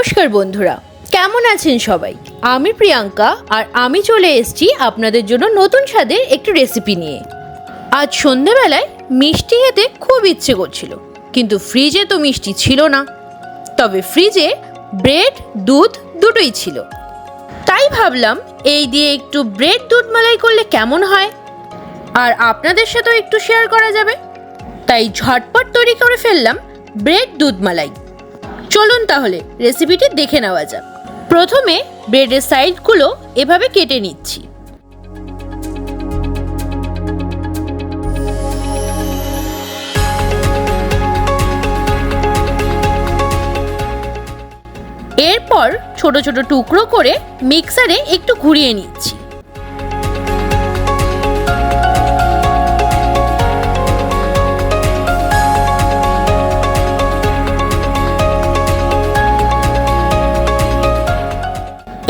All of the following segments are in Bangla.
নমস্কার বন্ধুরা, কেমন আছেন সবাই? আমি প্রিয়াঙ্কা আর আমি চলে এসেছি আপনাদের জন্য নতুন স্বাদের একটি রেসিপি নিয়ে। আজ সন্ধেবেলায় মিষ্টি খেতে খুব ইচ্ছে করছিল, কিন্তু ফ্রিজে তো মিষ্টি ছিল না। তবে ফ্রিজে ব্রেড দুধ দুটোই ছিল। তাই ভাবলাম এই দিয়ে একটু ব্রেড দুধ মালাই করলে কেমন হয়, আর আপনাদের সাথেও একটু শেয়ার করা যাবে। তাই ঝটপট তৈরি করে ফেললাম ব্রেড দুধ মালাই। চলুন তাহলে রেসিপিটি দেখে নেওয়া যাক। প্রথমে ব্রেডের সাইডগুলো এভাবে কেটে নিচ্ছি। এরপর ছোট ছোট টুকরো করে মিক্সারে একটু ঘুরিয়ে নিচ্ছি।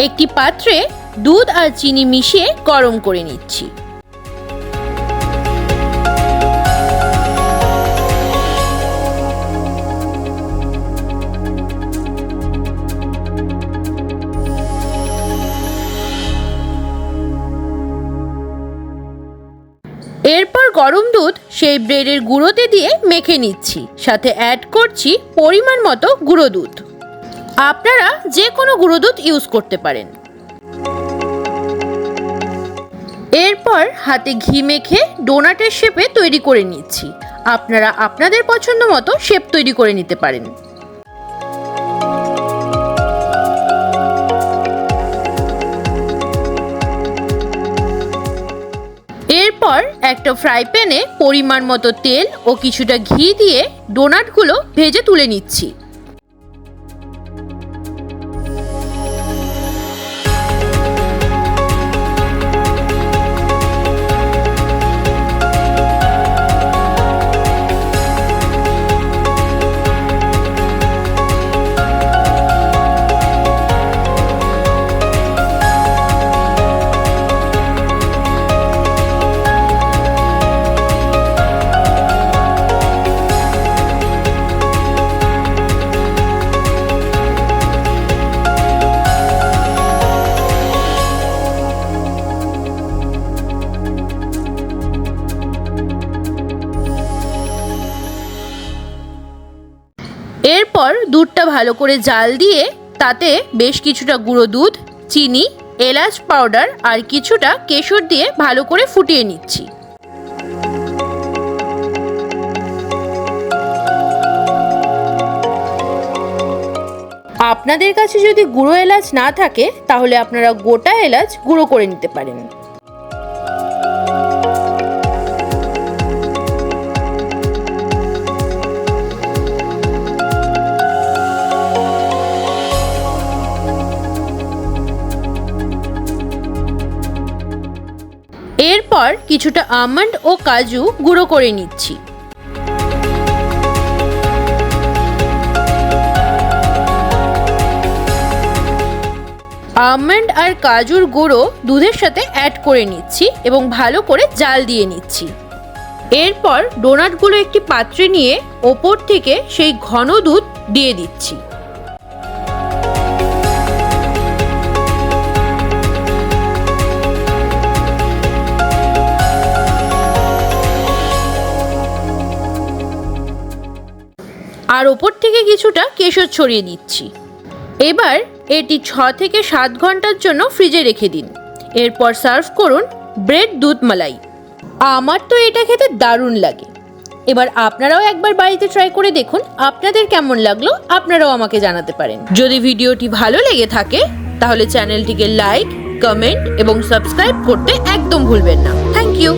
একটি পাত্রে দুধ আর চিনি মিশিয়ে গরম করে নিচ্ছি। এরপর গরম দুধ সেই ব্রেডের গুঁড়োতে দিয়ে মেখে নিচ্ছি, সাথে অ্যাড করছি পরিমাণ মতো গুঁড়ো দুধ। আপনারা যে কোনো গুঁড়ো দুধ ইউজ করতে পারেন। এরপর হাতে ঘি মেখে ডোনাটের শেপে তৈরি করে নিচ্ছি। আপনারা আপনাদের পছন্দ মতো শেপ তৈরি করে নিতে পারেন। এরপর একটা ফ্রাই প্যানে পরিমাণ মতো তেল ও কিছুটা ঘি দিয়ে ডোনাটগুলো ভেজে তুলে নিচ্ছি। এরপর দুধটা ভালো করে জাল দিয়ে তাতে বেশ কিছুটা গুঁড়ো দুধ, চিনি, এলাচ পাউডার আর কিছুটা কেশর দিয়ে ভালো করে ফুটিয়ে নিচ্ছি। আপনাদের কাছে যদি গুঁড়ো এলাচ না থাকে তাহলে আপনারা গোটা এলাচ গুঁড়ো করে নিতে পারেন। এরপর কিছুটা আমন্ড ও কাজু গুঁড়ো করে নিচ্ছি। আমন্ড আর কাজুর গুঁড়ো দুধের সাথে অ্যাড করে নিচ্ছি এবং ভালো করে জাল দিয়ে নিচ্ছি। এরপর ডোনাটগুলো একটি পাত্রে নিয়ে ওপর থেকে সেই ঘন দুধ দিয়ে দিচ্ছি। আর ওপর থেকে কিছুটা কেশর ছড়িয়ে দিচ্ছি। এবার এটি 6 থেকে 7 ঘন্টার জন্য ফ্রিজে রেখে দিন। এরপর সার্ভ করুন ব্রেড দুধ মালাই। আমার তো এটা খেতে দারুণ লাগে। এবার আপনারাও একবার বাড়িতে ট্রাই করে দেখুন আপনাদের কেমন লাগলো আপনারাও আমাকে জানাতে পারেন। যদি ভিডিওটি ভালো লেগে থাকে তাহলে চ্যানেলটিকে লাইক, কমেন্ট এবং সাবস্ক্রাইব করতে একদম ভুলবেন না। Thank you.